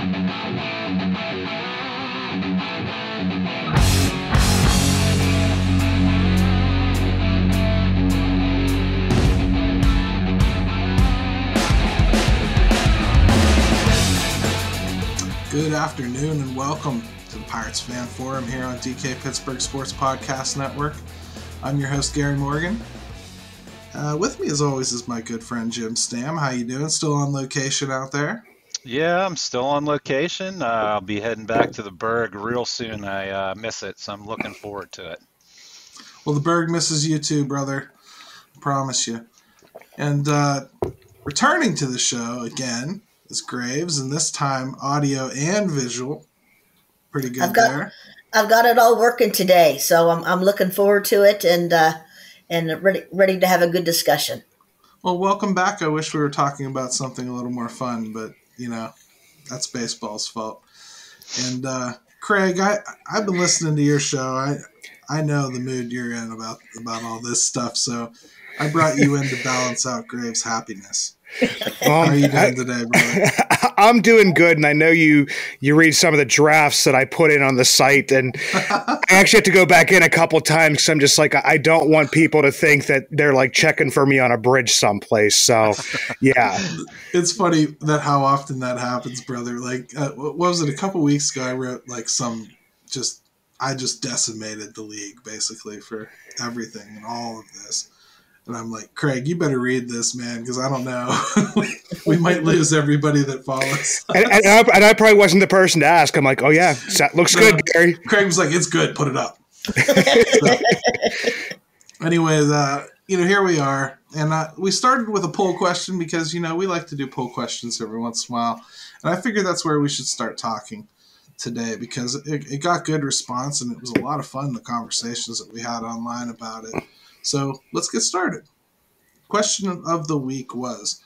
Good afternoon and welcome to the Pirates Fan Forum here on DK Pittsburgh Sports Podcast Network. I'm your host, Gary Morgan. With me, as always, is my good friend, Jim Stamm. How you doing? Still on location out there? Yeah, I'm still on location. I'll be heading back to the Berg real soon. I miss it, so I'm looking forward to it. Well, the Berg misses you too, brother. I promise you. And returning to the show again is Graves, and this time audio and visual. Pretty good there. I've got it all working today, so I'm looking forward to it and ready to have a good discussion. Well, welcome back. I wish we were talking about something a little more fun, but that's baseball's fault. And Craig, I've been listening to your show. I know the mood you're in about all this stuff, so I brought you in to balance out Graves' happiness. How are you doing today, brother? I'm doing good, and I know you read some of the drafts that I put in on the site, and I actually have to go back in a couple times because I'm just like, I don't want people to think that they're like checking for me on a bridge someplace. So, yeah. It's funny that how often that happens, brother. Like, what was it? A couple weeks ago, I wrote like I just decimated the league basically for everything and all of this. And I'm like, Craig, you better read this, man, because I don't know. we might lose everybody that follows. And I probably wasn't the person to ask. I'm like, oh, yeah, that looks good, Gary. Craig was like, it's good. Put it up. Anyways, here we are. And we started with a poll question because, we like to do poll questions every once in a while. And I figured that's where we should start talking today because it got good response and it was a lot of fun, the conversations that we had online about it. So let's get started. Question of the week was,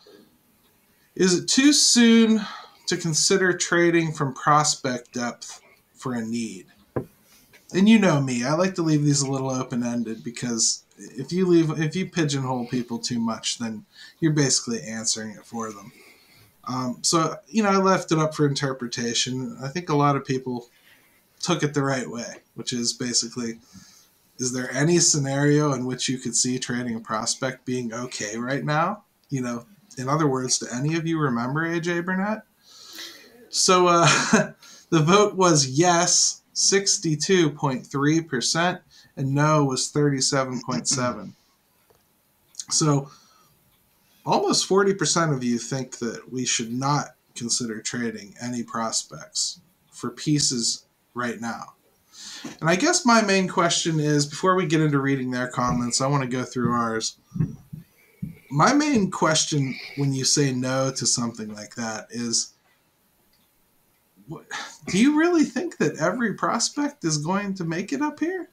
is it too soon to consider trading from prospect depth for a need? And you know me, I like to leave these a little open-ended because if you pigeonhole people too much, then you're basically answering it for them. So I left it up for interpretation. I think a lot of people took it the right way, which is basically, is there any scenario in which you could see trading a prospect being okay right now? In other words, do any of you remember AJ Burnett? So the vote was yes, 62.3%, and no was 37.7%. So almost 40% of you think that we should not consider trading any prospects for pieces right now. And I guess my main question is, before we get into reading their comments, I want to go through ours. My main question when you say no to something like that is, do you really think that every prospect is going to make it up here?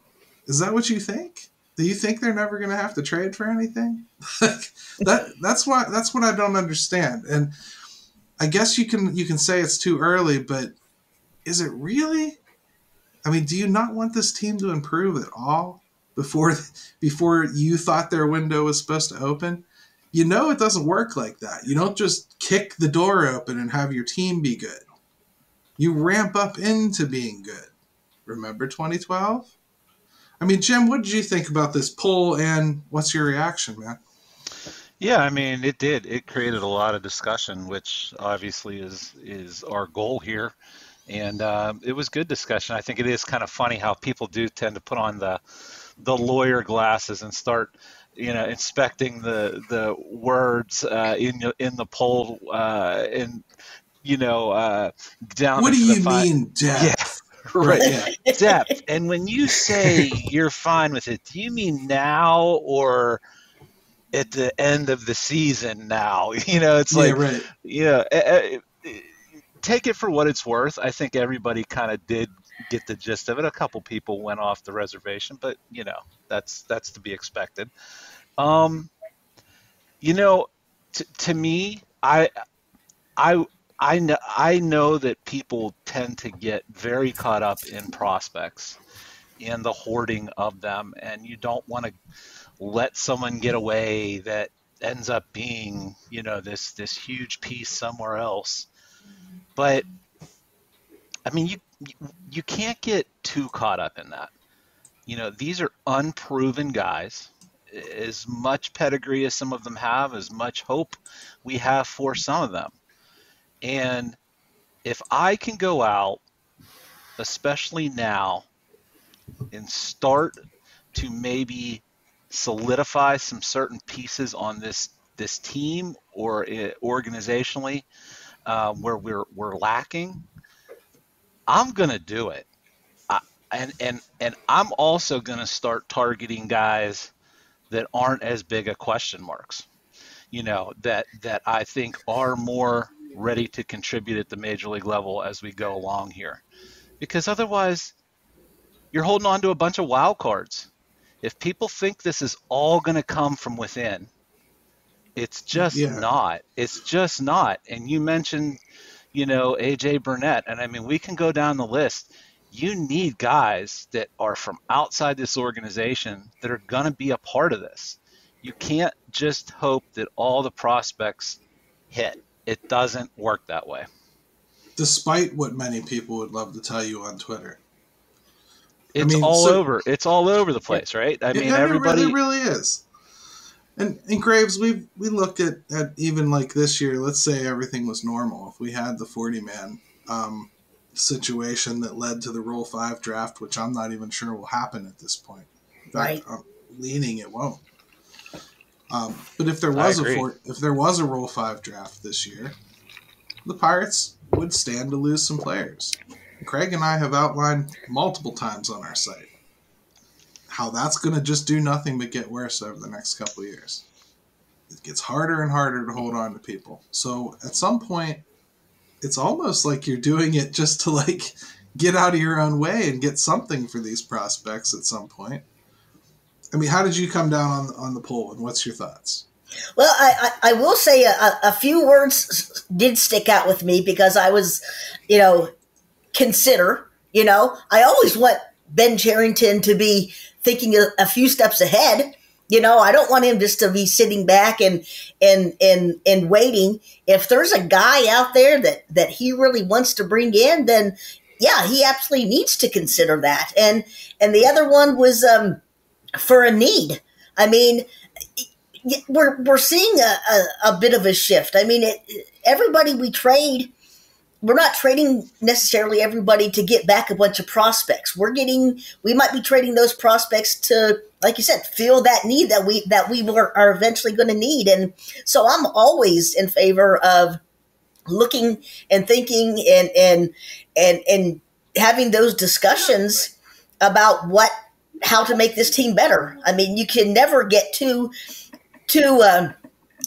Is that what you think? Do you think they're never going to have to trade for anything? That's what I don't understand. And I guess you can say it's too early, but is it really? I mean, do you not want this team to improve at all before you thought their window was supposed to open? It doesn't work like that. You don't just kick the door open and have your team be good. You ramp up into being good. Remember 2012? I mean, Jim, what did you think about this poll, and what's your reaction, man? Yeah, I mean, it did. It created a lot of discussion, which obviously is our goal here. And it was good discussion. I think it is kind of funny how people do tend to put on the lawyer glasses and start, inspecting the words in the poll and down. What do you mean, depth? Yeah. Right, yeah. Depth. And when you say you're fine with it, do you mean now or at the end of the season now? It's like, yeah, right. Take it for what it's worth. I think everybody kind of did get the gist of it. A couple people went off the reservation, but that's to be expected. To me, I know that people tend to get very caught up in prospects and the hoarding of them, and you don't want to let someone get away that ends up being, this huge piece somewhere else. But I mean, you can't get too caught up in that. These are unproven guys. As much pedigree as some of them have, as much hope we have for some of them. And if I can go out, especially now, and start to maybe solidify some certain pieces on this team or organizationally where we're lacking, I'm gonna do it. And I'm also gonna start targeting guys that aren't as big a question marks, that I think are more ready to contribute at the major league level as we go along here. Because otherwise, you're holding on to a bunch of wild cards. If people think this is all going to come from within, it's just not. It's just not. And you mentioned, AJ Burnett, and I mean, we can go down the list. You need guys that are from outside this organization that are going to be a part of this. You can't just hope that all the prospects hit. It doesn't work that way. Despite what many people would love to tell you on Twitter. It's all over. It's all over the place, right? I mean, everybody. It really is. And Graves, we looked at even like this year, let's say everything was normal. If we had the 40-man situation that led to the Rule 5 draft, which I'm not even sure will happen at this point. In fact, I'm leaning it won't. But if there was a Rule 5 draft this year, the Pirates would stand to lose some players. Craig and I have outlined multiple times on our site how that's going to just do nothing but get worse over the next couple of years. It gets harder and harder to hold on to people. So at some point, it's almost like you're doing it just to like get out of your own way and get something for these prospects at some point. I mean, how did you come down on the poll, and what's your thoughts? Well, I will say a few words did stick out with me because I was, consider, I always want Ben Cherington to be thinking a few steps ahead. I don't want him just to be sitting back and waiting. If there's a guy out there that he really wants to bring in, then yeah, he absolutely needs to consider that. And the other one was for a need. I mean, we're seeing a bit of a shift. I mean, everybody we trade, we're not trading necessarily everybody to get back a bunch of prospects. We might be trading those prospects to, like you said, fill that need that we are eventually going to need. And so I'm always in favor of looking and thinking and having those discussions about how to make this team better. I mean, you can never get too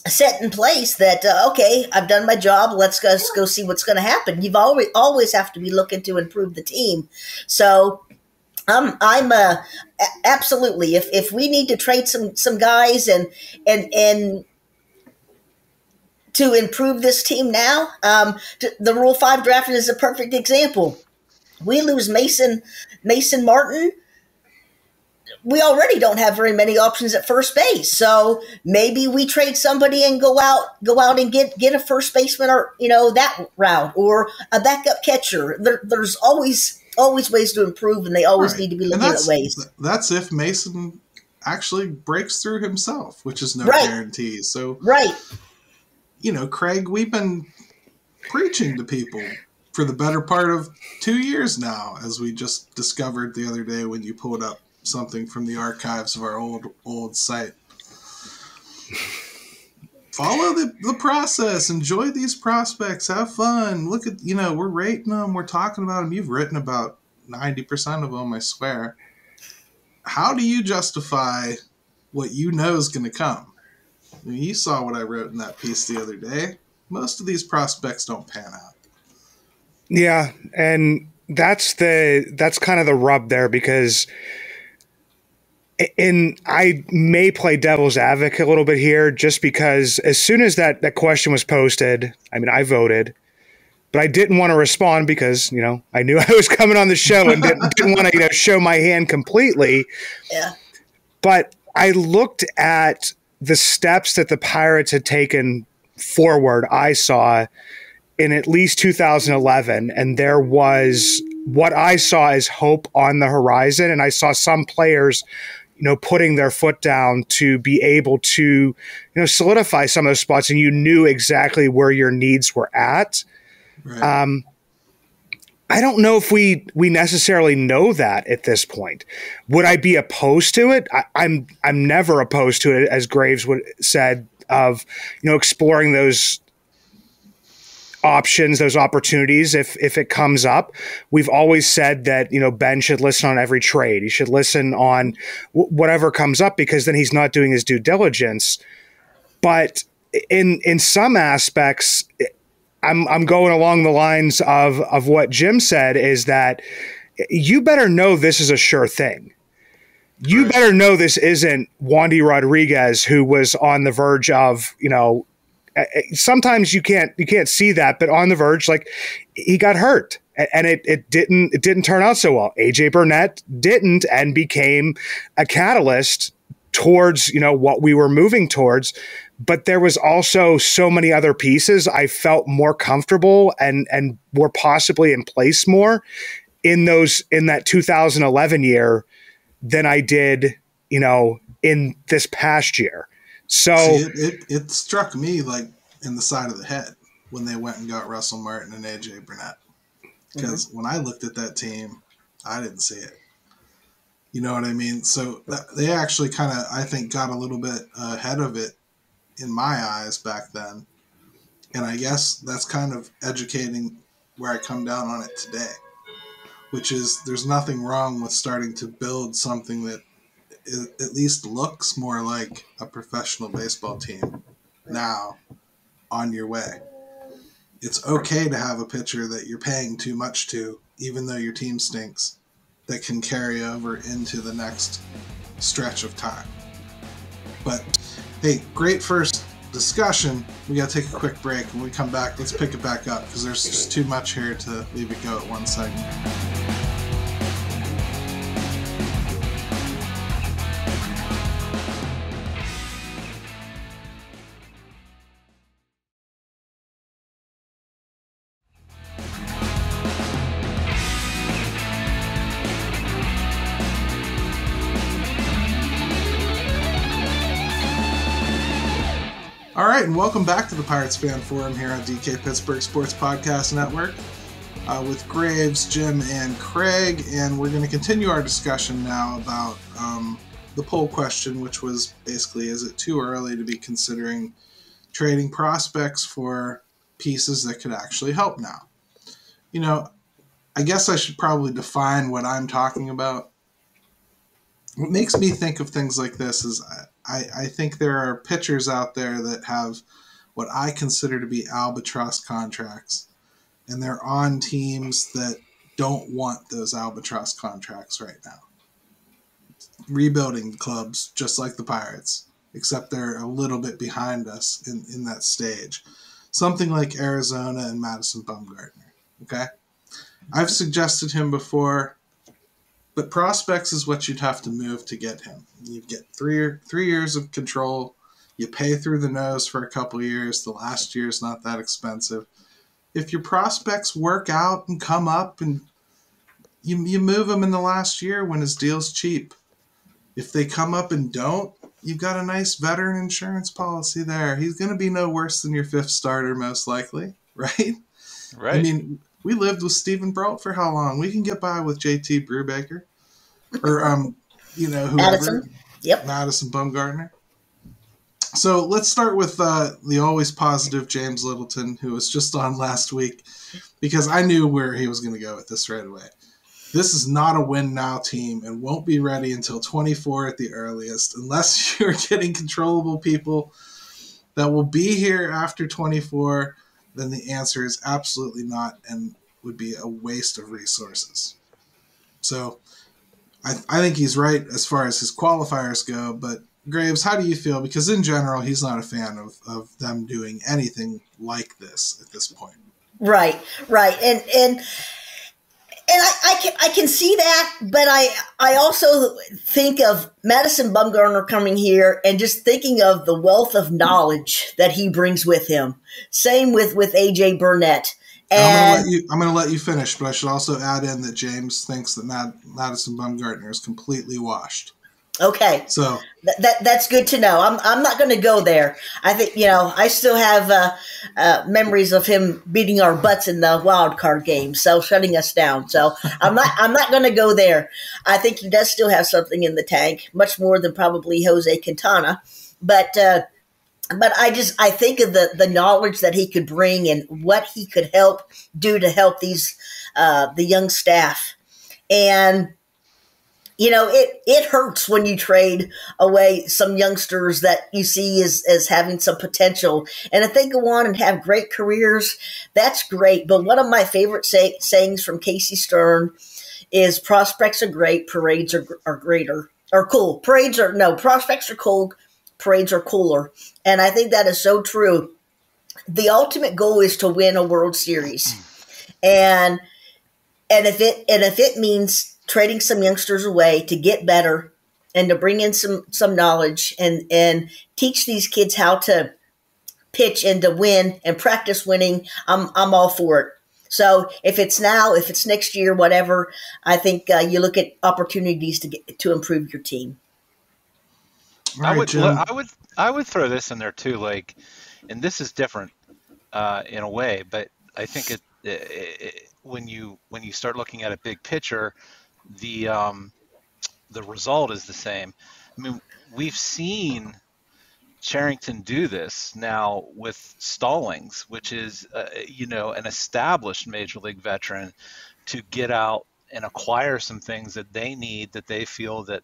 set in place that, okay, I've done my job. Let's go see what's going to happen. You've always have to be looking to improve the team. So I'm absolutely, if we need to trade some guys and to improve this team now, the Rule 5 draft is a perfect example. We lose Mason Martin. We already don't have very many options at first base. So maybe we trade somebody and go out and get a first baseman or, that route, or a backup catcher. There's always ways to improve, and they always need to be looking at ways. That's if Mason actually breaks through himself, which is no guarantee. So, Craig, we've been preaching to people for the better part of 2 years now, as we just discovered the other day when you pulled up something from the archives of our old site. Follow the process. Enjoy these prospects. Have fun. Look at, we're rating them. We're talking about them. You've written about 90% of them, I swear. How do you justify what you know is going to come? I mean, you saw what I wrote in that piece the other day. Most of these prospects don't pan out. Yeah, and that's kind of the rub there, because and I may play devil's advocate a little bit here, just because as soon as that question was posted, I mean, I voted, but I didn't want to respond because, I knew I was coming on the show and didn't want to, show my hand completely. Yeah. But I looked at the steps that the Pirates had taken forward, I saw, in at least 2011, and there was what I saw as hope on the horizon. And I saw some players, putting their foot down to be able to, solidify some of those spots, and you knew exactly where your needs were at. Right. I don't know if we necessarily know that at this point. Would I be opposed to it? I'm never opposed to it, as Graves said, of exploring those options, those opportunities if it comes up. We've always said that Ben should listen on every trade. He should listen on whatever comes up, because then he's not doing his due diligence. But in some aspects, I'm going along the lines of what Jim said, is that you better know this is a sure thing. You better know this isn't Wandy Rodriguez, who was on the verge of, sometimes you can't see that, but on the verge, like, he got hurt, and it didn't turn out so well. AJ Burnett didn't, and became a catalyst towards, what we were moving towards. But there was also so many other pieces I felt more comfortable and were possibly in place more in that 2011 year than I did, in this past year. So it struck me like in the side of the head when they went and got Russell Martin and AJ Burnett, because when I looked at that team, I didn't see it. You know what I mean? So they actually kind of, I think, got a little bit ahead of it in my eyes back then. And I guess that's kind of educating where I come down on it today, which is there's nothing wrong with starting to build something that at least looks more like a professional baseball team now on your way. It's okay to have a pitcher that you're paying too much to, even though your team stinks, that can carry over into the next stretch of time. But hey, great first discussion. We got to take a quick break. When we come back, let's pick it back up, because there's just too much here to leave it go at one segment. All right, and welcome back to the Pirates Fan Forum here on DK Pittsburgh Sports Podcast Network with Graves, Jim, and Craig. And we're going to continue our discussion now about the poll question, which was basically, is it too early to be considering trading prospects for pieces that could actually help now? I guess I should probably define what I'm talking about. What makes me think of things like this is I think there are pitchers out there that have what I consider to be albatross contracts, and they're on teams that don't want those albatross contracts right now. Rebuilding clubs, just like the Pirates, except they're a little bit behind us in that stage. Something like Arizona and Madison Bumgarner, okay? I've suggested him before, but prospects is what you'd have to move to get him. You get three years of control. You pay through the nose for a couple years. The last year is not that expensive. If your prospects work out and come up, and you move them in the last year when his deal's cheap. If they come up and don't, you've got a nice veteran insurance policy there. He's going to be no worse than your fifth starter, most likely, right? Right. I mean, we lived with Stephen Brault for how long? We can get by with JT Brubaker or, whoever. Madison. Yep. Madison Bumgarner. So let's start with the always positive James Littleton, who was just on last week, because I knew where he was going to go with this right away. This is not a win now team and won't be ready until 24 at the earliest, unless you're getting controllable people that will be here after 24. Then the answer is absolutely not, and would be a waste of resources. So I think he's right as far as his qualifiers go, but Graves, how do you feel? Because in general, he's not a fan of them doing anything like this at this point. Right. And And I can see that, but I also think of Madison Bumgarner coming here and just thinking of the wealth of knowledge that he brings with him. Same with AJ Burnett. And I'm going to let you finish, but I should also add in that James thinks that Madison Bumgarner is completely washed. Okay, so that's good to know. I'm not going to go there. I think I still have memories of him beating our butts in the wild card game, so shutting us down. So I'm not going to go there. I think he does still have something in the tank, much more than probably Jose Quintana. But I think of the knowledge that he could bring and what he could do to help these the young staff. And it hurts when you trade away some youngsters that you see as having some potential. And if they go on and have great careers, that's great. But one of my favorite sayings from Casey Stern is prospects are great, parades are greater, or cool. Prospects are cool, parades are cooler. And I think that is so true. The ultimate goal is to win a World Series. And if it means trading some youngsters away to get better and to bring in some knowledge and teach these kids how to pitch and to win and practice winning, I'm all for it. So if it's now, if it's next year, whatever, I think you look at opportunities to improve your team. I would throw this in there too, like, and this is different in a way, but I think when you start looking at a big picture, the result is the same. I mean, we've seen Cherington do this now with Stallings, which is an established major league veteran, to get out and acquire some things that they feel that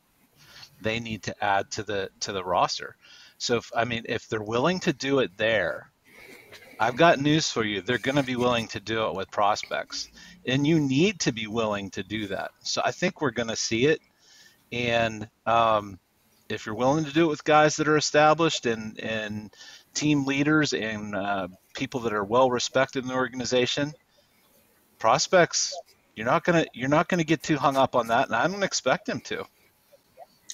they need to add to the roster. So if they're willing to do it there, I've got news for you. They're going to be willing to do it with prospects, and you need to be willing to do that. So I think we're going to see it. And if you're willing to do it with guys that are established and team leaders and people that are well respected in the organization, prospects, you're not gonna get too hung up on that, and I don't expect him to.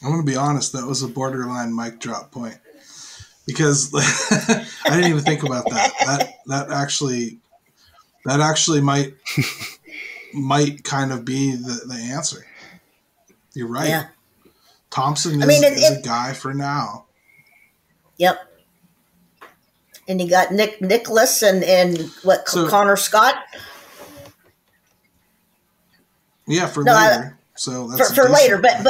I'm going to be honest. That was a borderline mic drop point. Because I didn't even think about that. That actually might kind of be the answer. You're right. Yeah. Thompson is a guy for now. Yep. And you got Nicholas and Connor Scott. Yeah, for later. So that's for later, but.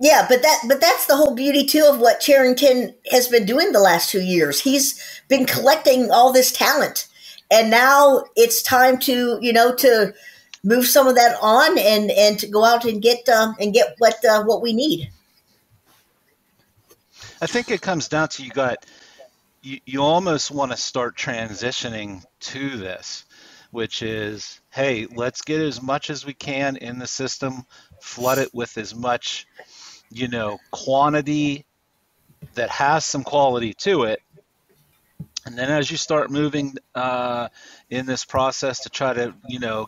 Yeah, but that's the whole beauty too of what Cherington has been doing the last 2 years. He's been collecting all this talent, and now it's time to move some of that on and to go out and get what we need. I think it comes down to you almost want to start transitioning to this, which is, hey, let's get as much as we can in the system, flood it with as much quantity that has some quality to it. And then as you start moving in this process to try to,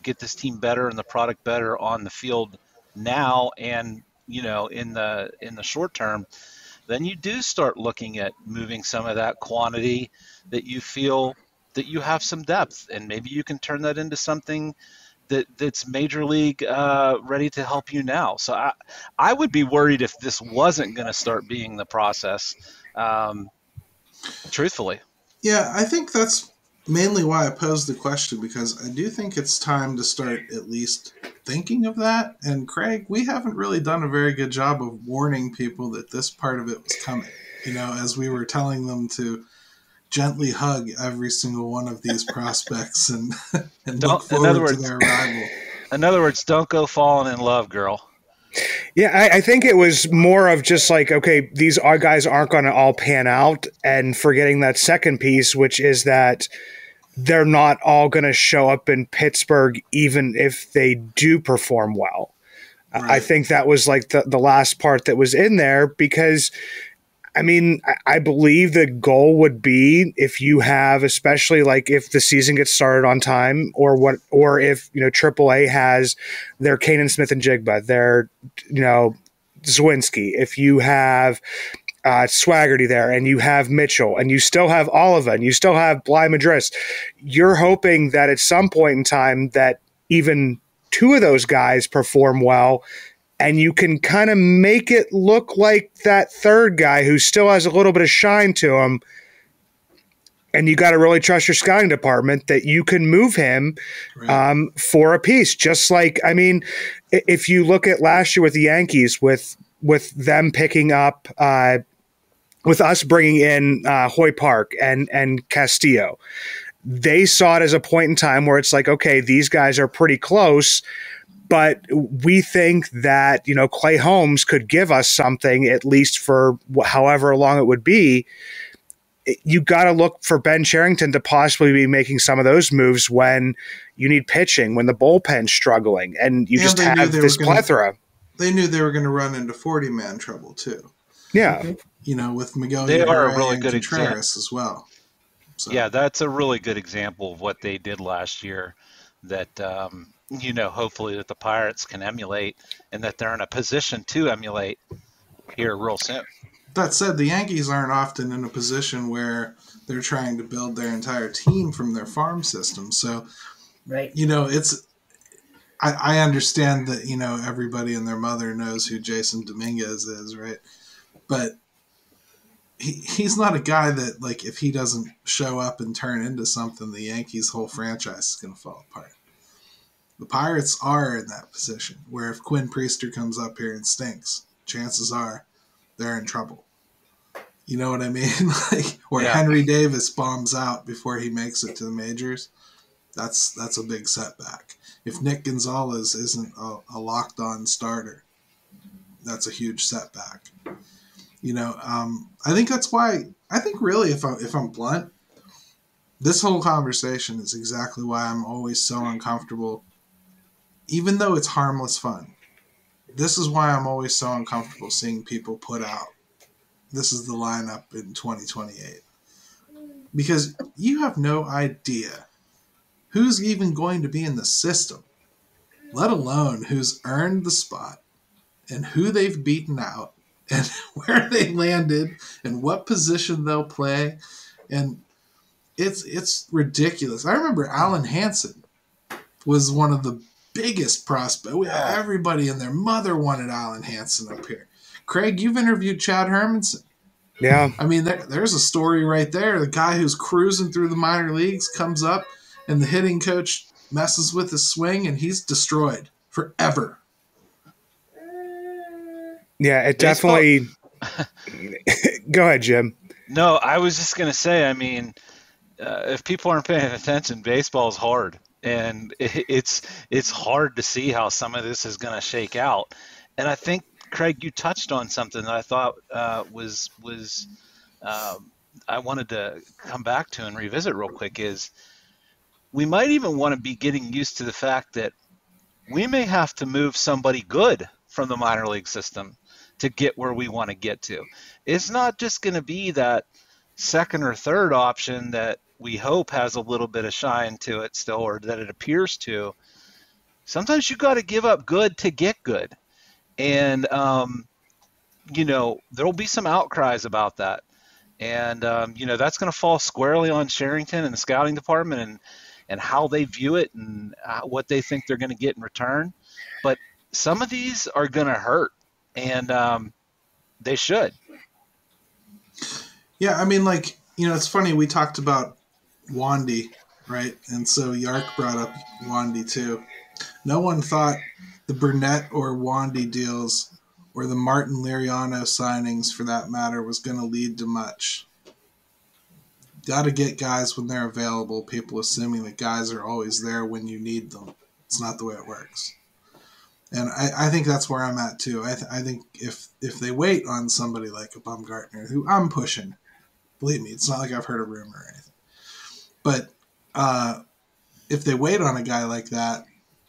get this team better and the product better on the field now and, in the short term, then you do start looking at moving some of that quantity that you feel that you have some depth, and maybe you can turn that into something that's major league ready to help you now. So I would be worried if this wasn't going to start being the process, truthfully. Yeah, I think that's mainly why I posed the question, because I do think it's time to start at least thinking of that. And Craig, we haven't really done a very good job of warning people that this part of it was coming, as we were telling them to gently hug every single one of these prospects and look forward to their arrival. In other words, don't go falling in love, girl. Yeah, I think it was more of just like, okay, these guys aren't going to all pan out, and forgetting that second piece, which is that they're not all going to show up in Pittsburgh even if they do perform well. Right. I think that was like the last part that was in there, because I mean, I believe the goal would be if you have, especially like if the season gets started on time, or if AAA has their Kanan Smith and Jigba, their Zwinski. If you have Swaggerty there, and you have Mitchell, and you still have Oliva, and you still have Bly Madris, you're hoping that at some point in time that even two of those guys perform well, and you can kind of make it look like that third guy who still has a little bit of shine to him. And you got to really trust your scouting department that you can move him for a piece. Just like, I mean, if you look at last year with the Yankees, with them picking up, with us bringing in Hoy Park and Castillo, they saw it as a point in time where it's like, okay, these guys are pretty close, but we think that, Clay Holmes could give us something, at least for however long it would be. You got to look for Ben Cherington to possibly be making some of those moves when you need pitching, when the bullpen's struggling, and you just have this plethora. They knew they were going to run into 40-man trouble too. Yeah. With Miguel they are a Yajure really and good Contreras example as well. So. Yeah, that's a really good example of what they did last year that, hopefully that the Pirates can emulate, and that they're in a position to emulate here real soon. That said, the Yankees aren't often in a position where they're trying to build their entire team from their farm system. So, right. I understand that, everybody and their mother knows who Jason Dominguez is, right? But he's not a guy that, like, if he doesn't show up and turn into something, the Yankees' whole franchise is going to fall apart. The Pirates are in that position where if Quinn Priester comes up here and stinks, chances are they're in trouble. You know what I mean? Henry Davis bombs out before he makes it to the majors. That's a big setback. If Nick Gonzalez isn't a locked-on starter, that's a huge setback. I think that's why. I think really, if I'm blunt, this whole conversation is exactly why I'm always so uncomfortable, even though it's harmless fun. This is why I'm always so uncomfortable seeing people put out, this is the lineup in 2028. Because you have no idea who's even going to be in the system, let alone who's earned the spot and who they've beaten out and where they landed and what position they'll play. And it's ridiculous. I remember Alan Hansen was one of the biggest prospects. Everybody and their mother wanted Alan Hansen up here. Craig, you've interviewed Chad Hermanson. Yeah. I mean, there's a story right there. The guy who's cruising through the minor leagues comes up and the hitting coach messes with his swing and he's destroyed forever. Yeah, it definitely. Go ahead, Jim. No, I was just going to say, I mean, if people aren't paying attention, baseball is hard. And it's hard to see how some of this is going to shake out. And I think, Craig, you touched on something that I thought was I wanted to come back to and revisit real quick is we might even want to be getting used to the fact that we may have to move somebody good from the minor league system to get where we want to get to. It's not just going to be that second or third option that we hope has a little bit of shine to it still, or that it appears to. Sometimes you got to give up good to get good. And, there'll be some outcries about that. And, that's going to fall squarely on Cherington and the scouting department and how they view it and what they think they're going to get in return. But some of these are going to hurt, and they should. Yeah, I mean, it's funny. We talked about Wandy, right? And so Yark brought up Wandy too. No one thought the Burnett or Wandy deals or the Martin Liriano signings, for that matter, was going to lead to much. Got to get guys when they're available, people assuming that guys are always there when you need them. It's not the way it works. And I think that's where I'm at too. I think if they wait on somebody like a Baumgartner, who I'm pushing, believe me, it's not like I've heard a rumor or anything. But if they wait on a guy like that,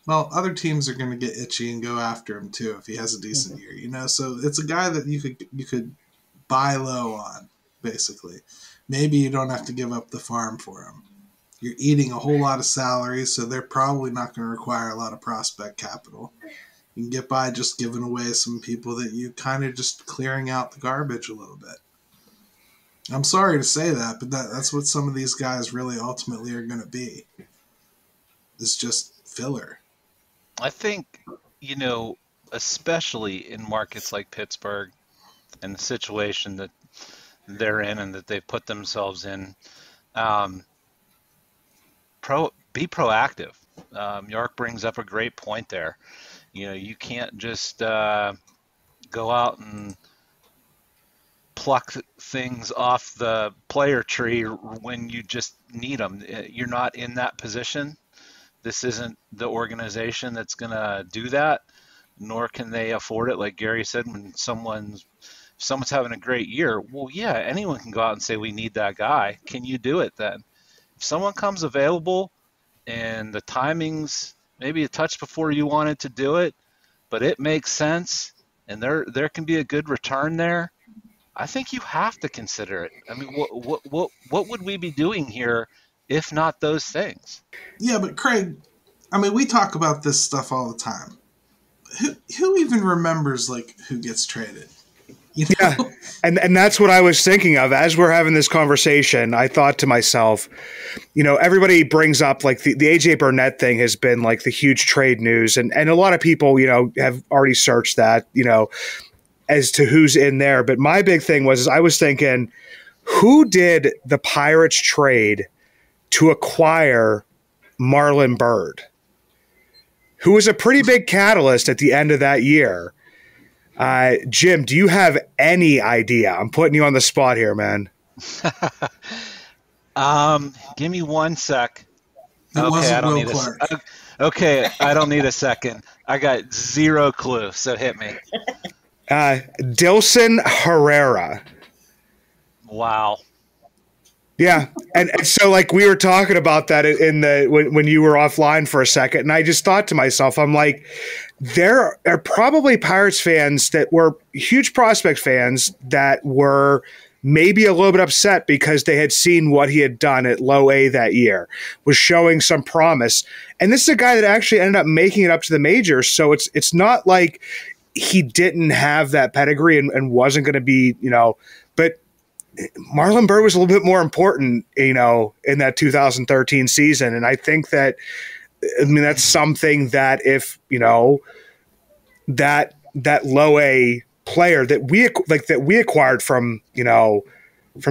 well, other teams are going to get itchy and go after him too if he has a decent year, So it's a guy that you could buy low on, basically. Maybe you don't have to give up the farm for them. You're eating a whole lot of salary, so they're probably not going to require a lot of prospect capital. You can get by just giving away some people that you kind of just clearing out the garbage a little bit. I'm sorry to say that, but that's what some of these guys really ultimately are going to be. It's just filler. I think, especially in markets like Pittsburgh and the situation that they're in and that they've put themselves in, be proactive. York brings up a great point there. You can't just go out and pluck things off the player tree when you just need them. You're not in that position. This isn't the organization that's going to do that, nor can they afford it. Like Gary said, when someone's having a great year, well, yeah, anyone can go out and say, we need that guy. Can you do it then? If someone comes available and the timing's maybe a touch before you wanted to do it, but it makes sense and there can be a good return there, I think you have to consider it. I mean, what would we be doing here if not those things? Yeah, but Craig, I mean, we talk about this stuff all the time. Who even remembers who gets traded? Yeah, and that's what I was thinking of as we're having this conversation. I thought to myself, everybody brings up the AJ Burnett thing has been the huge trade news, and a lot of people have already searched that as to who's in there. But my big thing was I was thinking, who did the Pirates trade to acquire Marlon Byrd, who was a pretty big catalyst at the end of that year? Jim, do you have any idea? I'm putting you on the spot here, man. Give me 1 sec. Okay, I don't need Okay, I don't need a second. I got zero clue, so hit me. Dilson Herrera. Wow. Yeah, and so we were talking about that in when you were offline for a second, and I just thought to myself, I'm like, there are probably Pirates fans that were huge prospect fans that were maybe a little bit upset because they had seen what he had done at low A that year, was showing some promise, and this is a guy that actually ended up making it up to the majors, so it's not like he didn't have that pedigree and wasn't going to be, but Marlon Byrd was a little bit more important, in that 2013 season. And I think that, that's something that if, that low A player that we acquired from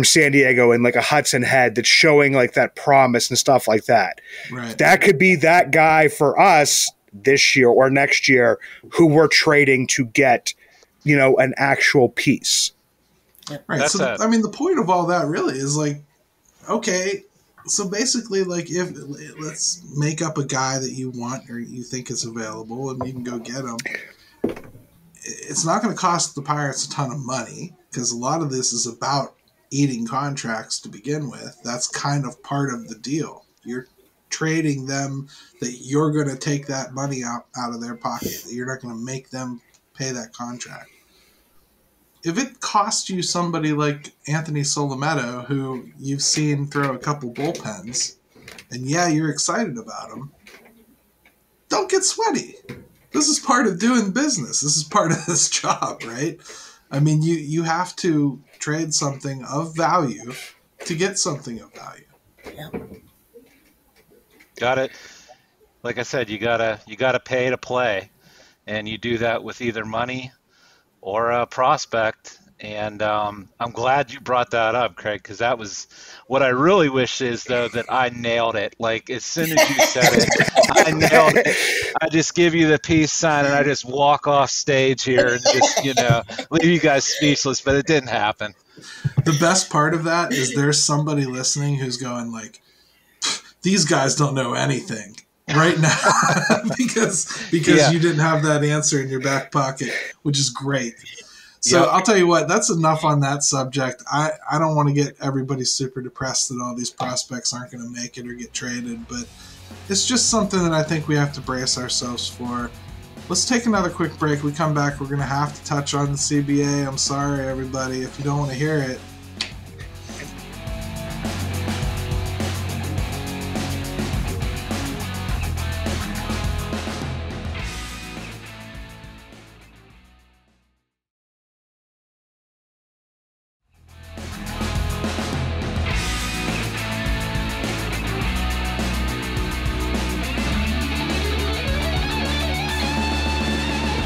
San Diego in a Hudson Head that's showing that promise and stuff like that. Right. That could be that guy for us this year or next year who we're trading to get, an actual piece. Right. The point of all that really is okay, so basically if let's make up a guy that you want or you think is available and you can go get him. It's not going to cost the Pirates a ton of money because a lot of this is about eating contracts to begin with. That's kind of part of the deal. You're trading them that you're going to take that money out of their pocket. You're not going to make them pay that contract. If it costs you somebody like Anthony Solometto, who you've seen throw a couple bullpens, and you're excited about him, don't get sweaty. This is part of doing business. This is part of this job, right? I mean, you have to trade something of value to get something of value. Yeah. Got it. Like I said, you gotta pay to play, and you do that with either money or a prospect. And I'm glad you brought that up, Craig, because that was what I really wish is, though, that I nailed it. As soon as you said it, I nailed it. I just give you the peace sign and I just walk off stage here and just, leave you guys speechless, but it didn't happen. The best part of that is there's somebody listening who's going these guys don't know anything right now because you didn't have that answer in your back pocket, which is great. So yep. I'll tell you what, that's enough on that subject. I don't want to get everybody super depressed that all these prospects aren't going to make it or get traded, but it's just something that I think we have to brace ourselves for. Let's take another quick break. We come back, we're going to have to touch on the CBA. I'm sorry, everybody, if you don't want to hear it.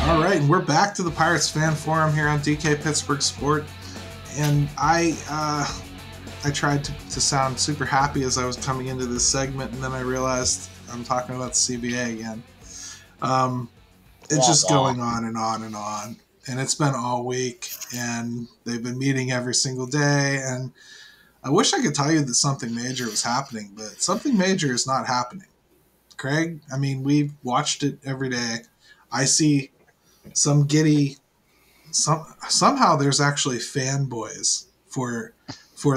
All right, and we're back to the Pirates Fan Forum here on DK Pittsburgh Sport, and I tried to sound super happy as I was coming into this segment, and then I realized I'm talking about the CBA again. It's just going on and on and on, and it's been all week, and they've been meeting every single day, and I wish I could tell you that something major was happening, but something major is not happening. Craig, I mean, we've watched it every day. I see some giddy somehow there's actually fanboys for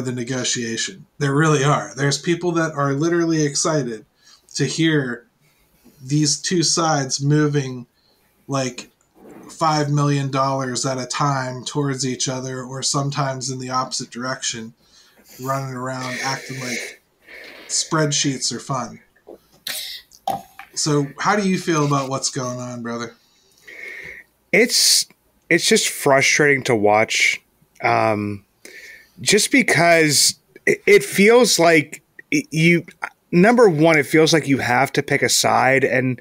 the negotiation. There really are. There's people that are literally excited to hear these two sides moving like $5 million at a time towards each other, or sometimes in the opposite direction, running around acting like spreadsheets are fun. So how do you feel about what's going on, brother? It's just frustrating to watch, just because it feels like number one, it feels like you have to pick a side, and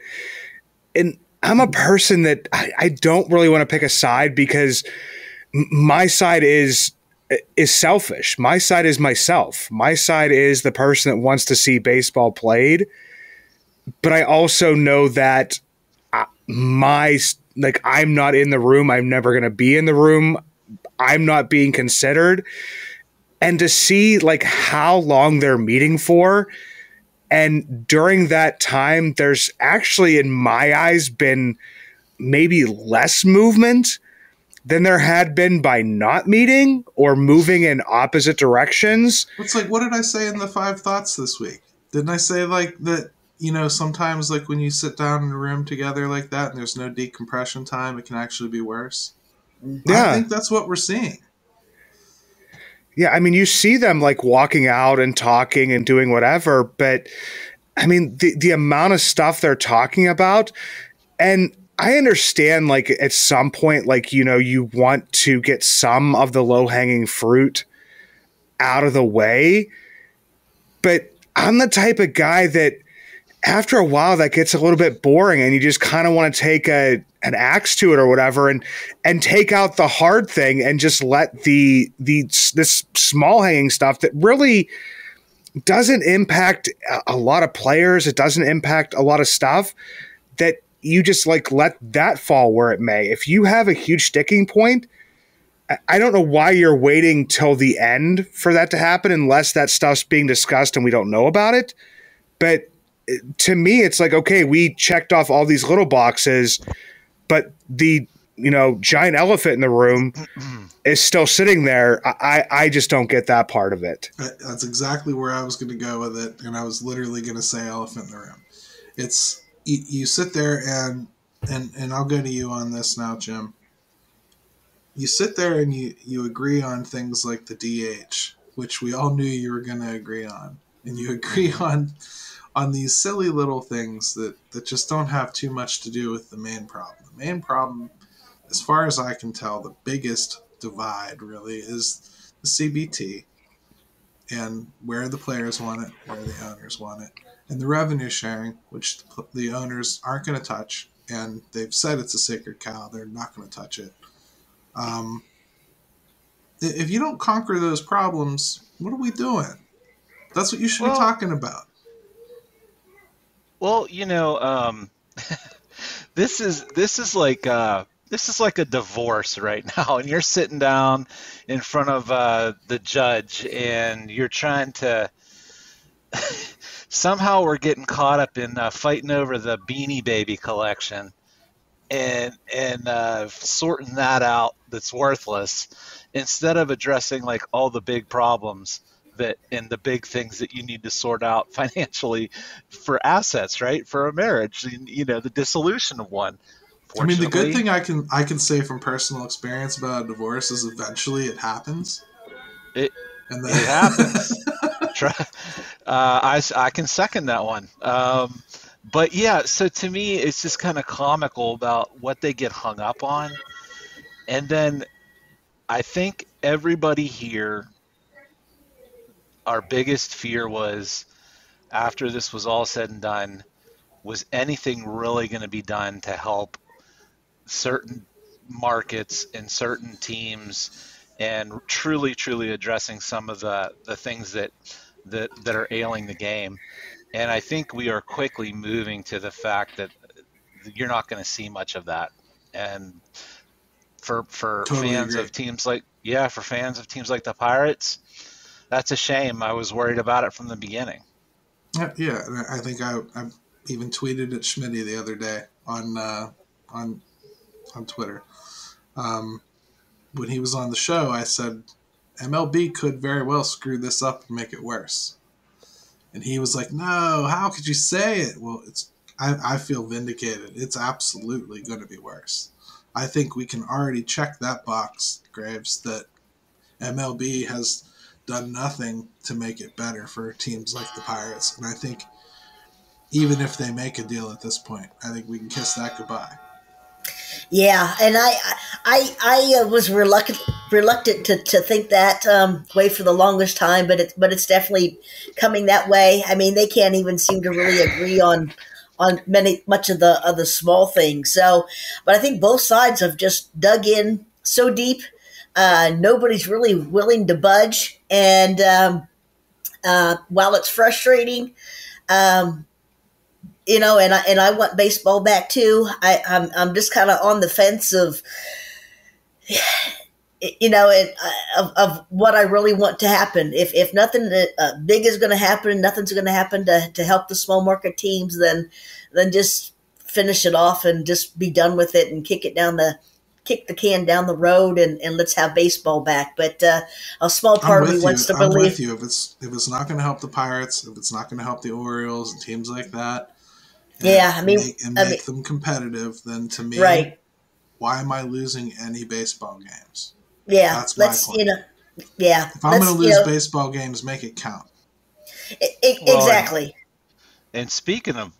I'm a person that I don't really want to pick a side, because my side is selfish. My side is myself. My side is the person that wants to see baseball played, but I also know that I'm not in the room. I'm never going to be in the room. I'm not being considered. And to see like how long they're meeting for, and during that time, there's actually, in my eyes, been maybe less movement than there had been by not meeting or moving in opposite directions. It's like, what did I say in the 5 thoughts this week? Didn't I say like that? You know, sometimes like when you sit down in a room together like that and there's no decompression time, it can actually be worse. Yeah. I think that's what we're seeing. Yeah, I mean, you see them like walking out and talking and doing whatever, but I mean, the amount of stuff they're talking about, and I understand like at some point, like, you know, you want to get some of the low-hanging fruit out of the way, but I'm the type of guy that after a while that gets a little bit boring, and you just kind of want to take an axe to it or whatever, and take out the hard thing and just let this small hanging stuff that really doesn't impact a lot of players. It doesn't impact a lot of stuff, that you just like let that fall where it may. If you have a huge sticking point, I don't know why you're waiting till the end for that to happen, unless that stuff's being discussed and we don't know about it. But to me, it's like, okay, we checked off all these little boxes, but the, you know, giant elephant in the room is still sitting there. I just don't get that part of it. That's exactly where I was going to go with it, and I was literally going to say elephant in the room. It's you sit there and I'll go to you on this now, Jim. You sit there and you agree on things like the DH, which we all knew you were going to agree on, and you agree on these silly little things that just don't have too much to do with the main problem. The main problem, as far as I can tell, the biggest divide really is the CBT and where the players want it, where the owners want it, and the revenue sharing, which the owners aren't going to touch, and they've said it's a sacred cow. They're not going to touch it. If you don't conquer those problems, what are we doing? That's what you should be talking about. Well, you know, this is like a divorce right now, and you're sitting down in front of the judge, and you're trying to. Somehow we're getting caught up in fighting over the Beanie Baby collection, and sorting that out that's worthless, instead of addressing like all the big problems and the big things that you need to sort out financially for assets, right? For a marriage, you know, the dissolution of one, I mean, the good Fortunately, thing I can say from personal experience about a divorce is eventually it happens, it and it happens. the I can second that one. But yeah, so to me, it's just kind of comical about what they get hung up on. And then I think everybody here, our biggest fear was after this was all said and done, was anything really going to be done to help certain markets and certain teams and truly, truly addressing some of the things that are ailing the game. And I think we are quickly moving to the fact that you're not going to see much of that. And for totally fans agree. of teams like for fans of teams like the Pirates, that's a shame. I was worried about it from the beginning. Yeah, and I think I even tweeted at Schmitty the other day on Twitter. Um, when he was on the show, I said MLB could very well screw this up and make it worse. And he was like, "No, how could you say it?" Well, I feel vindicated. It's absolutely going to be worse. I think we can already check that box, Graves, that MLB has done nothing to make it better for teams like the Pirates. And I think even if they make a deal at this point, I think we can kiss that goodbye. Yeah, and I was reluctant to think that way for the longest time, but it's definitely coming that way. I mean, they can't even seem to really agree on much of the small things. So, but I think both sides have just dug in so deep. Nobody's really willing to budge, and while it's frustrating. Um, and I want baseball back too. I'm just kind of on the fence of, of what I really want to happen. If nothing big is going to happen, nothing's going to happen to help the small market teams, then just finish it off and just be done with it and kick the can down the road and let's have baseball back. But a small part of me wants to I'm believe. with you. If it's not going to help the Pirates, if it's not going to help the Orioles and teams like that, Yeah, I mean, make them competitive, then to me, right. why am I losing any baseball games? Yeah, That's my point. Yeah. If I'm going to lose baseball games, make it count. Exactly. And speaking of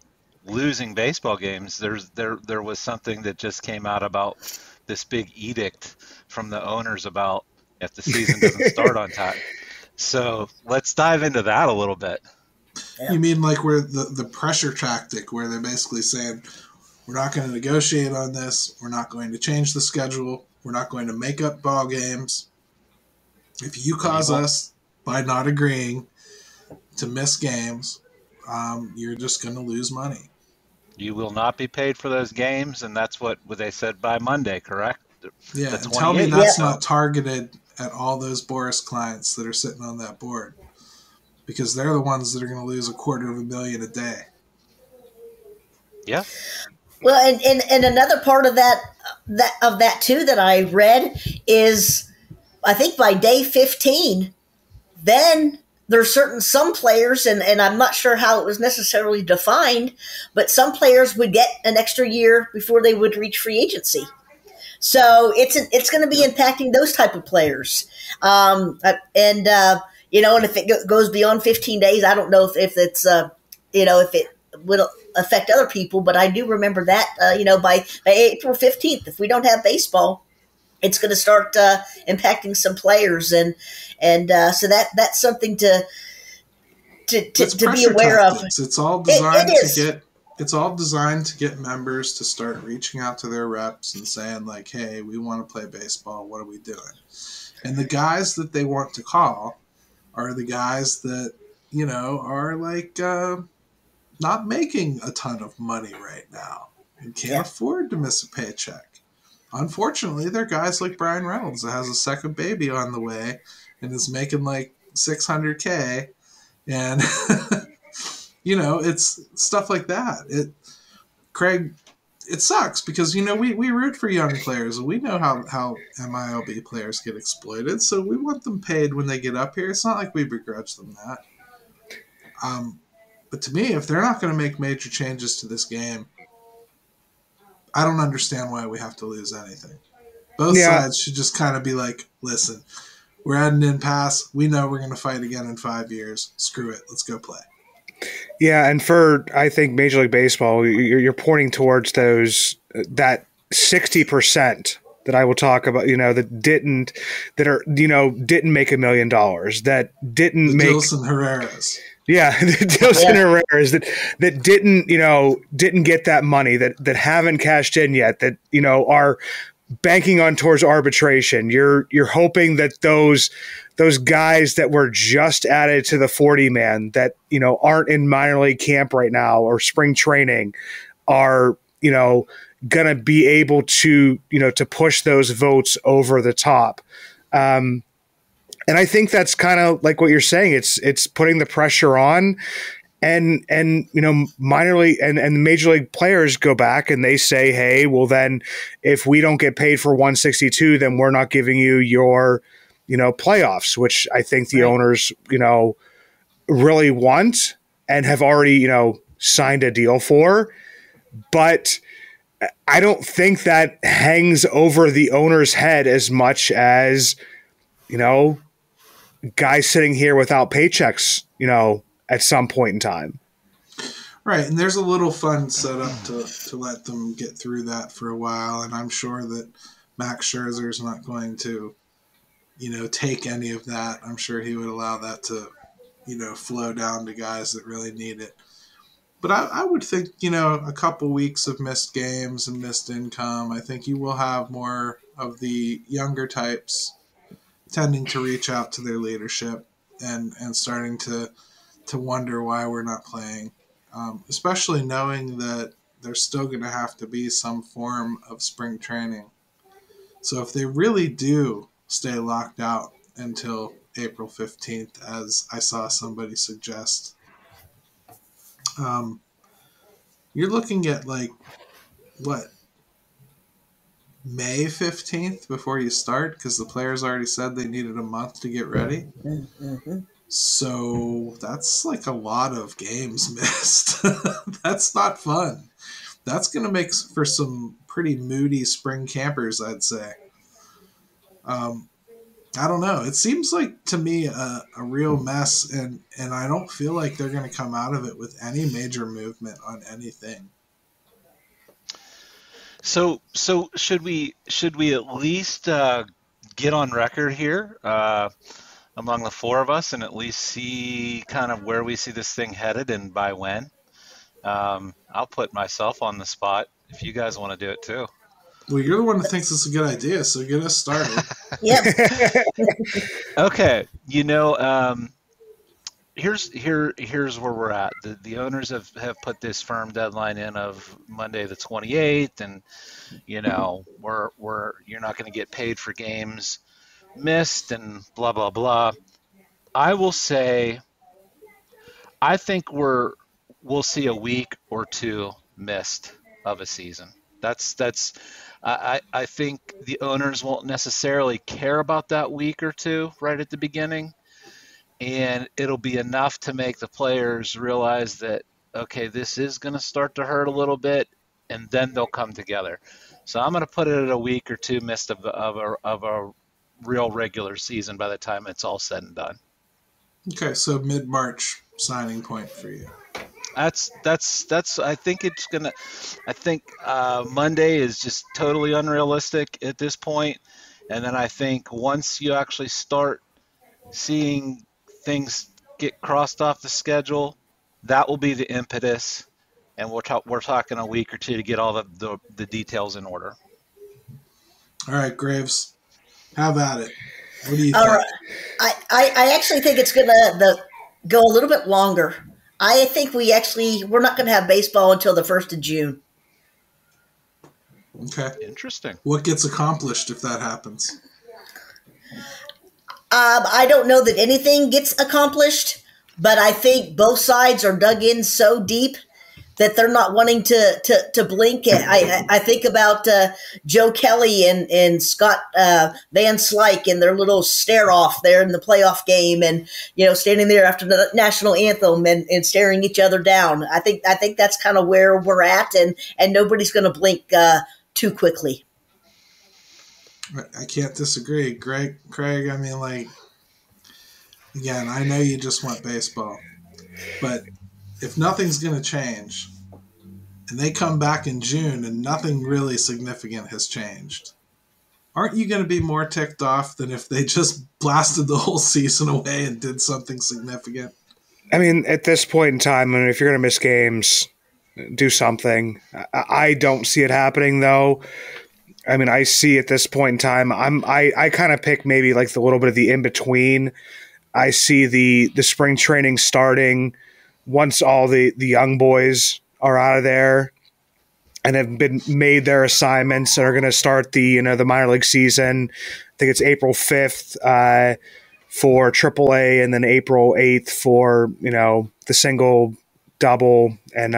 losing baseball games, there was something that just came out about this big edict from the owners about if the season doesn't start on time. So let's dive into that a little bit. Yeah. You mean like where the pressure tactic, where they're basically saying, we're not going to negotiate on this, we're not going to change the schedule, we're not going to make up ball games. If you cause us, by not agreeing to miss games, you're just going to lose money. You will not be paid for those games, and that's what they said by Monday, correct? Yeah, and tell me that's not targeted at all those Boris clients that are sitting on that board, because they're the ones that are going to lose $250,000 a day. Yeah. Well, and another part of that too that I read is, I think by day 15, then there's some players, and I'm not sure how it was necessarily defined, but some players would get an extra year before they would reach free agency. So it's going to be impacting those type of players, and if it goes beyond 15 days, I don't know if it's if it would affect other people, but I do remember that by April 15th, if we don't have baseball, it's going to start impacting some players, and so that's something to be aware tactics. Of. It's all designed It's all designed to get members to start reaching out to their reps and saying like, "Hey, we want to play baseball. What are we doing?" And the guys that they want to call are the guys that are like not making a ton of money right now and can't afford to miss a paycheck. Unfortunately, they're guys like Brian Reynolds that has a second baby on the way and is making like $600K, and it's stuff like that. Craig, it sucks because we root for young players and we know how MILB players get exploited, so we want them paid when they get up here. It's not like we begrudge them that. But to me, if they're not going to make major changes to this game, I don't understand why we have to lose anything. Both Yeah. sides should just kind of be like, listen, we're at an impasse. We know we're going to fight again in 5 years. Screw it. Let's go play. Yeah, and for I think Major League Baseball, you're pointing towards that 60% that I will talk about. That didn't make $1 million. That didn't make Dilson Herrera's. Yeah, the Dilson Herrera's that didn't get that money, that haven't cashed in yet, that are banking on towards arbitration. You're hoping that those guys that were just added to the 40-man that aren't in minor league camp right now or spring training are going to be able to to push those votes over the top. And I think that's kind of like what you're saying. It's putting the pressure on, and minor league and major league players go back and they say, hey, well then if we don't get paid for 162, then we're not giving you your playoffs, which I think the owners really want and have already signed a deal for. But I don't think that hangs over the owner's head as much as guys sitting here without paychecks, at some point in time. Right, and there's a little fund set up to let them get through that for a while, and I'm sure that Max Scherzer is not going to, take any of that. I'm sure he would allow that to, flow down to guys that really need it. But I would think, a couple weeks of missed games and missed income, I think you will have more of the younger types tending to reach out to their leadership and starting to wonder why we're not playing, especially knowing that there's still going to have to be some form of spring training. So if they really do stay locked out until April 15th, as I saw somebody suggest, you're looking at May 15th before you start, because the players already said they needed a month to get ready. Mm-hmm. So that's like a lot of games missed. That's not fun. That's going to make for some pretty moody spring campers, I'd say. I don't know. It seems like to me a real mess, and I don't feel like they're going to come out of it with any major movement on anything. So should we at least get on record here among the four of us and at least see kind of where we see this thing headed and by when? I'll put myself on the spot if you guys want to do it too. Well, you're the one that thinks it's a good idea, so get us started. Yep. Okay. Here's where we're at. The owners have put this firm deadline in of Monday the 28th, and we're you're not going to get paid for games missed and blah blah blah. I will say, I think we'll see a week or two missed of a season. I think the owners won't necessarily care about that week or two right at the beginning. And it'll be enough to make the players realize that, okay, this is going to start to hurt a little bit, and then they'll come together. So I'm going to put it at a week or two missed of a real regular season by the time it's all said and done. Okay, so mid-March signing point for you. That's. I think it's gonna. I think Monday is just totally unrealistic at this point, and then I think once you actually start seeing things get crossed off the schedule, that will be the impetus, and we're talking a week or two to get all the details in order. All right, Graves, have at it. What do you All think? right. I actually think it's going to go a little bit longer. I think we're not going to have baseball until the 1st of June. Okay. Interesting. What gets accomplished if that happens? I don't know that anything gets accomplished, but I think both sides are dug in so deep that they're not wanting to blink. I think about Joe Kelly and Scott Van Slyke and their little stare off there in the playoff game, and standing there after the national anthem and staring each other down. I think that's kind of where we're at, and nobody's going to blink too quickly. I can't disagree, Craig. I mean, like, again, I know you just want baseball, but if nothing's going to change, and they come back in June and nothing really significant has changed, aren't you going to be more ticked off than if they just blasted the whole season away and did something significant? I mean, at this point in time, if you're going to miss games, do something. I don't see it happening, though. I mean, I see at this point in time, I kind of pick maybe like the little bit of the in-between. I see the spring training starting once all the young boys are out of there and have been made their assignments and are going to start the minor league season. I think it's April 5th for AAA, and then April 8th for the single, double, and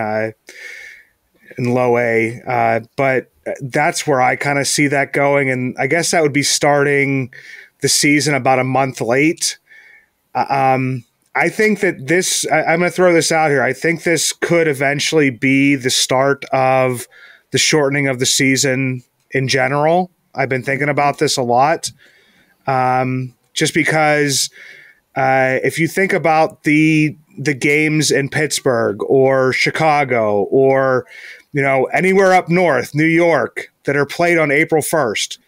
low A. But that's where I kind of see that going, and I guess that would be starting the season about a month late. I think that this, I'm going to throw this out here. I think this could eventually be the start of the shortening of the season in general. I've been thinking about this a lot. Just because if you think about the games in Pittsburgh or Chicago or, anywhere up north, New York, that are played on April 1st,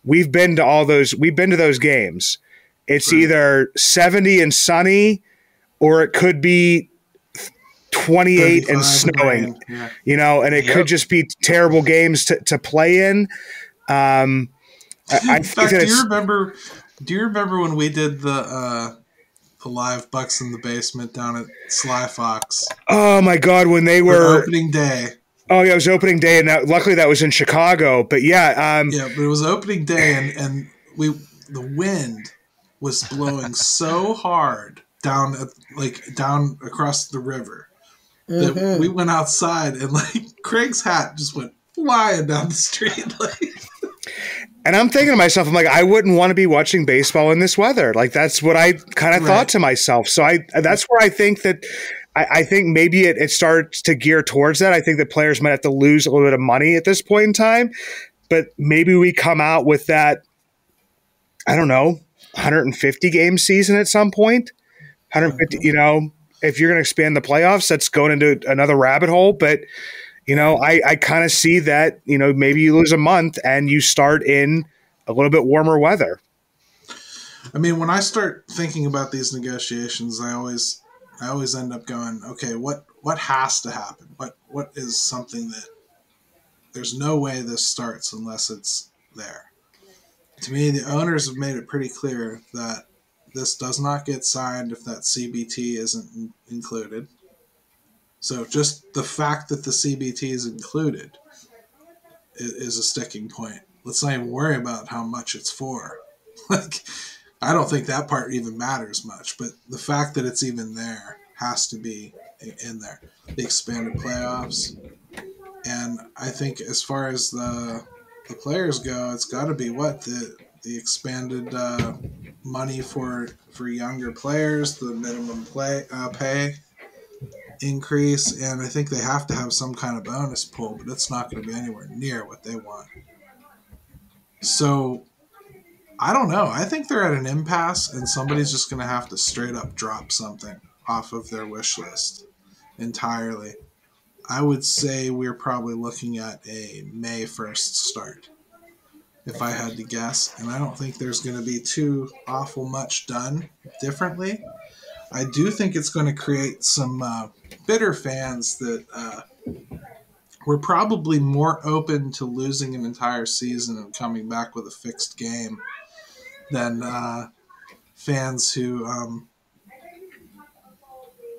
we've been to those games. It's either 70 and sunny, or it could be 28 and snowing, and it could just be terrible games to play in. In fact, do you remember when we did the live Bucs in the basement down at Sly Fox? Oh my God, when they were opening day. Oh yeah, it was opening day, and luckily that was in Chicago. But yeah, but it was opening day, and the wind was blowing so hard down across the river that we went outside, and Craig's hat just went flying down the street. And I'm thinking to myself, I'm like, I wouldn't want to be watching baseball in this weather. Like, that's what I kind of thought to myself. So that's where I think that I think maybe it starts to gear towards that. I think that players might have to lose a little bit of money at this point in time, but maybe we come out with that, I don't know, 150 game season at some point. 150, if you're going to expand the playoffs, that's going into another rabbit hole. But I kind of see that, maybe you lose a month and you start in a little bit warmer weather. I mean, when I start thinking about these negotiations, I always end up going, okay, what has to happen? What is something that there's no way this starts unless it's there? To me, the owners have made it pretty clear that this does not get signed if that CBT isn't included. So just the fact that the CBT is included is a sticking point. Let's not even worry about how much it's for. I don't think that part even matters much, but the fact that it's even there has to be in there. The expanded playoffs. And I think as far as the players go, it's got to be the expanded money for younger players, the minimum pay increase, and I think they have to have some kind of bonus pool, but it's not going to be anywhere near what they want. So I don't know. I think they're at an impasse, and somebody's just going to have to straight up drop something off of their wish list entirely. I would say we're probably looking at a May 1st start, if I had to guess, and I don't think there's going to be too awful much done differently. I do think it's going to create some bitter fans that were probably more open to losing an entire season and coming back with a fixed game than fans who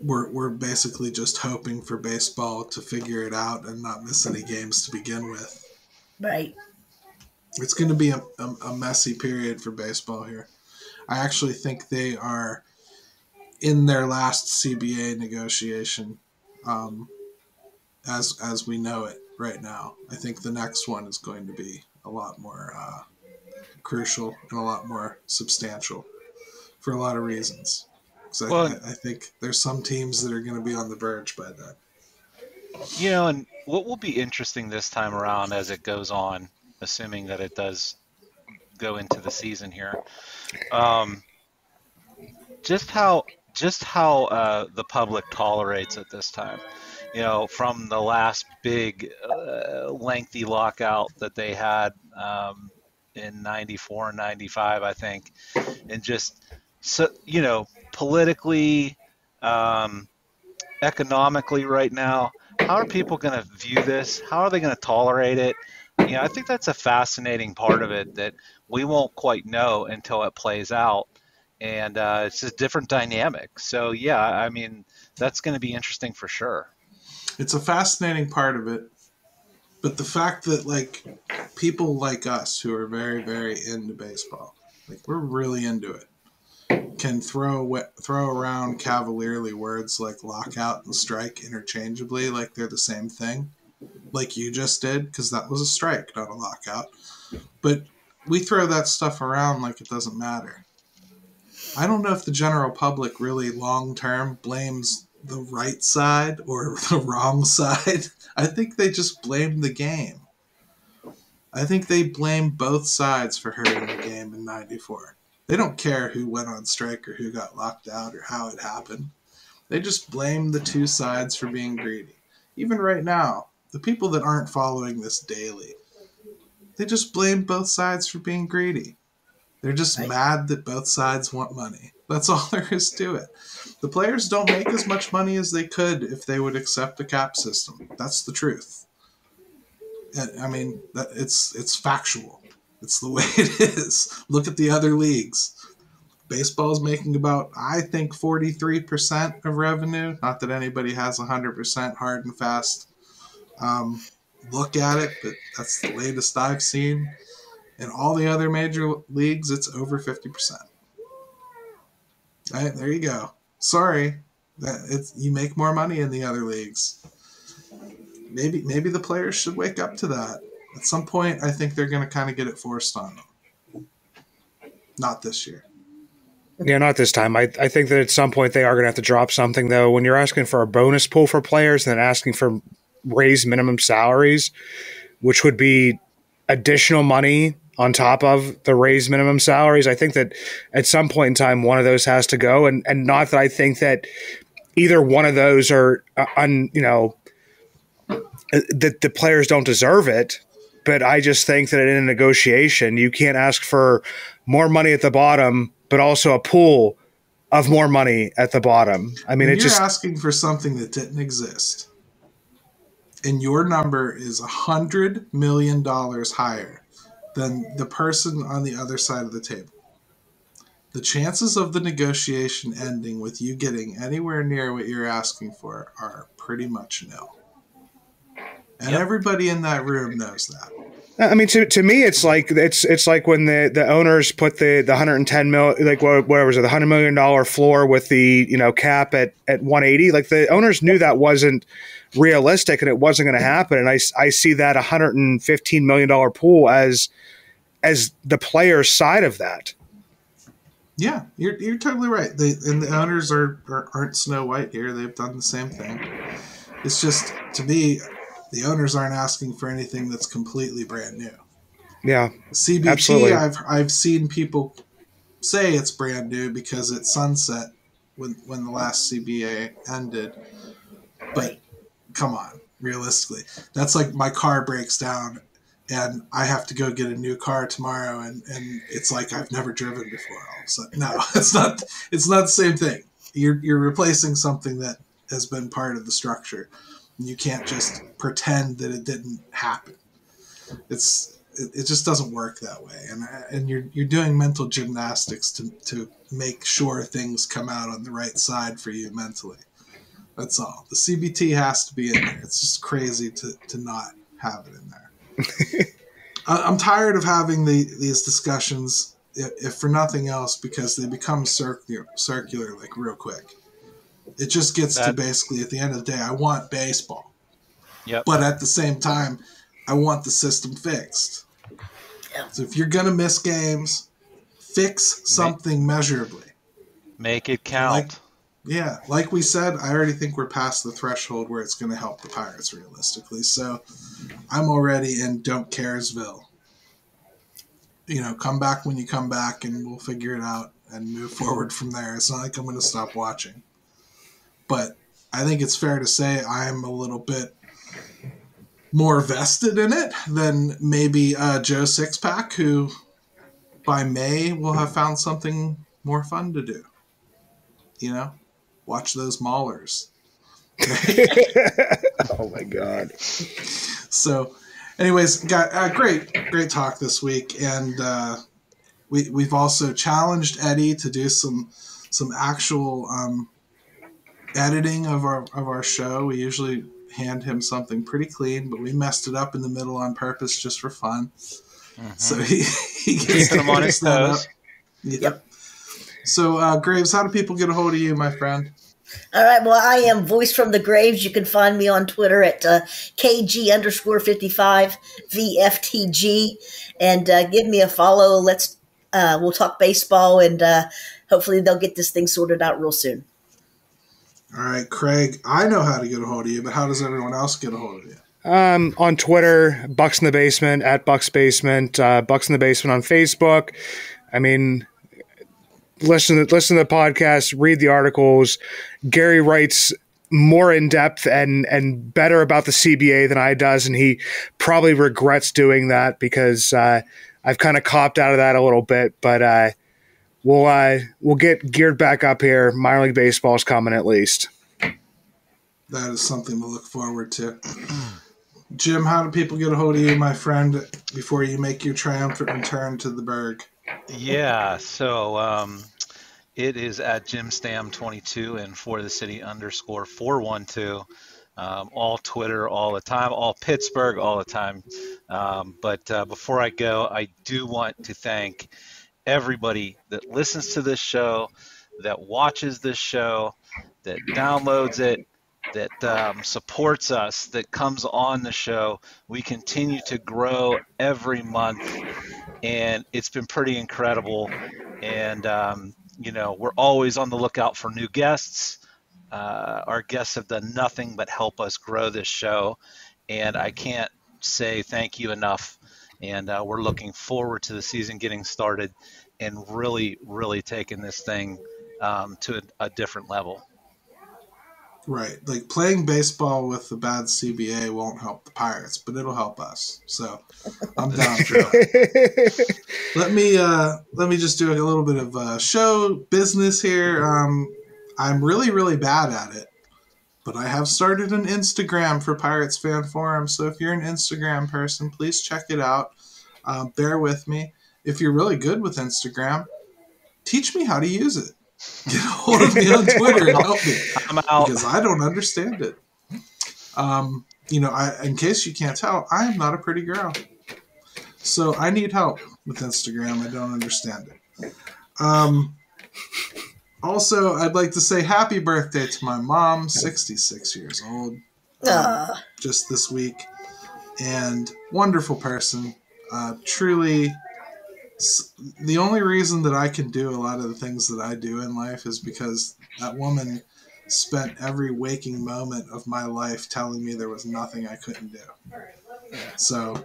were basically just hoping for baseball to figure it out and not miss any games to begin with. Right. It's going to be a messy period for baseball here. I actually think they are in their last CBA negotiation. as we know it right now. I think the next one is going to be a lot more crucial and a lot more substantial for a lot of reasons. So Well, I think there's some teams that are going to be on the verge by then. and what will be interesting this time around as it goes on, assuming that it does go into the season here, um, just how the public tolerates it this time. From the last big lengthy lockout that they had in 94 and 95, I think, and just so politically, um, economically right now, how are people going to view this? How are they going to tolerate it? I think that's a fascinating part of it that we won't quite know until it plays out. And it's a different dynamic. So, yeah, I mean, that's going to be interesting for sure. It's a fascinating part of it. But the fact that, like, people like us who are very, very into baseball, like, we're really into it, can throw around cavalierly words like lockout and strike interchangeably like they're the same thing, like you just did, because that was a strike, not a lockout. But we throw that stuff around like it doesn't matter. I don't know if the general public really long-term blames the right side or the wrong side. I think they just blame the game. I think they blame both sides for hurting the game in 94. They don't care who went on strike or who got locked out or how it happened. They just blame the two sides for being greedy. Even right now, the people that aren't following this daily, they just blame both sides for being greedy. They're just mad that both sides want money. That's all there is to it. The players don't make as much money as they could if they would accept a cap system. That's the truth. I mean, it's factual. It's the way it is. Look at the other leagues. Baseball's making about, I think, 43% of revenue. Not that anybody has 100% hard and fast look at it, but that's the latest I've seen. In all the other major leagues, it's over 50%. All right, there you go. Sorry, you make more money in the other leagues. Maybe the players should wake up to that. At some point, I think they're going to kind of get it forced on them. Not this year. Yeah, not this time. I think that at some point they are going to have to drop something, though. When you're asking for a bonus pool for players and then asking for raised minimum salaries, which would be additional money on top of the raised minimum salaries, I think that at some point in time, one of those has to go. And not that I think that either one of those are, that the players don't deserve it. But I just think that in a negotiation, you can't ask for more money at the bottom, but also a pool of more money at the bottom. I mean, you're asking for something that didn't exist, and your number is $100 million higher than the person on the other side of the table. The chances of the negotiation ending with you getting anywhere near what you're asking for are pretty much nil. And everybody in that room knows that. I mean, to me, it's like when the owners put the 110 mil, like what was it, the $100 million floor with the cap at 180. Like the owners knew that wasn't realistic and it wasn't going to happen. And I see that $115 million pool as the player's side of that. Yeah, you're totally right. The owners aren't Snow White here. They've done the same thing. It's just, to me, the owners aren't asking for anything that's completely brand new. Yeah, CBT, absolutely. I've seen people say it's brand new because it sunset when the last CBA ended. But come on, realistically, that's like my car breaks down and I have to go get a new car tomorrow, and it's like I've never driven before. All of a sudden, no, it's not the same thing. You're replacing something that has been part of the structure. You can't just pretend that it didn't happen. It just doesn't work that way, and you're doing mental gymnastics to make sure things come out on the right side for you mentally. That's all. The CBT has to be in there. It's just crazy to not have it in there. I'm tired of having these discussions, if for nothing else, because they become circular like real quick. It just gets to basically at the end of the day, I want baseball. Yep. But at the same time, I want the system fixed. Yeah. So if you're going to miss games, fix something measurably. Make it count. Like we said, I already think we're past the threshold where it's going to help the Pirates realistically. So I'm already in don't caresville. Come back when you come back and we'll figure it out and move forward from there. It's not like I'm going to stop watching. But I think it's fair to say I'm a little bit more vested in it than maybe Joe Sixpack, who by May will have found something more fun to do. Watch those Maulers. Oh my God. So anyways, got great talk this week. And we've also challenged Eddie to do some actual editing of our show. We usually hand him something pretty clean, but we messed it up in the middle on purpose just for fun. Mm-hmm. So he gets him on his toes. Yep. So Graves, how do people get a hold of you, my friend? All right. Well, I am Voice from the Graves. You can find me on Twitter at KG_55 VFTG, and give me a follow. We'll talk baseball, and hopefully they'll get this thing sorted out real soon. All right, Craig, I know how to get a hold of you, but how does everyone else get a hold of you? On Twitter, Bucs in the Basement, at Bucs Basement, Bucs in the Basement on Facebook. I mean, listen to the podcast, read the articles. Gary writes more in depth and better about the CBA than I does, and he probably regrets doing that because I've kind of copped out of that a little bit, but we'll get geared back up here. Minor League Baseball is coming at least. That is something to look forward to. Jim, how do people get a hold of you, my friend, before you make your triumphant return to the Berg? Yeah, so it is at Jim Stamm 22 and for the city _412. All Twitter all the time, all Pittsburgh all the time. But before I go, I do want to thank everybody that listens to this show, that watches this show, that downloads it, that supports us, that comes on the show. We continue to grow every month, and it's been pretty incredible. And, we're always on the lookout for new guests. Our guests have done nothing but help us grow this show, and I can't say thank you enough. And we're looking forward to the season getting started and really, really taking this thing to a different level. Right. Like playing baseball with the bad CBA won't help the Pirates, but it'll help us. So I'm down for that. Let me just do a little bit of show business here. I'm really, really bad at it, but I have started an Instagram for Pirates Fan Forum. So if you're an Instagram person, please check it out. Bear with me. If you're really good with Instagram, teach me how to use it. Get a hold of me on Twitter and help me. I'm out. Because I don't understand it. In case you can't tell, I am not a pretty girl. So I need help with Instagram. I don't understand it. Also, I'd like to say happy birthday to my mom, 66 years old, just this week. And wonderful person. Truly, the only reason that I can do a lot of the things that I do in life is because that woman spent every waking moment of my life telling me there was nothing I couldn't do. So,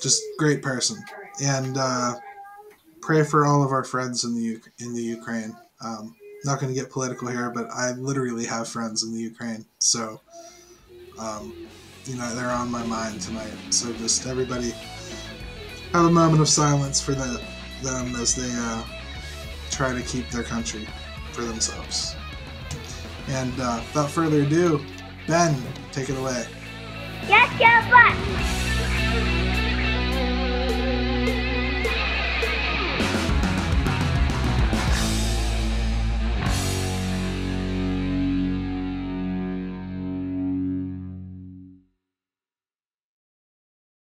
just great person. And pray for all of our friends in the Ukraine. Not going to get political here, but I literally have friends in the Ukraine. So, they're on my mind tonight. So just everybody have a moment of silence for them as they try to keep their country for themselves. And without further ado, Ben, take it away. Let's go Bucs!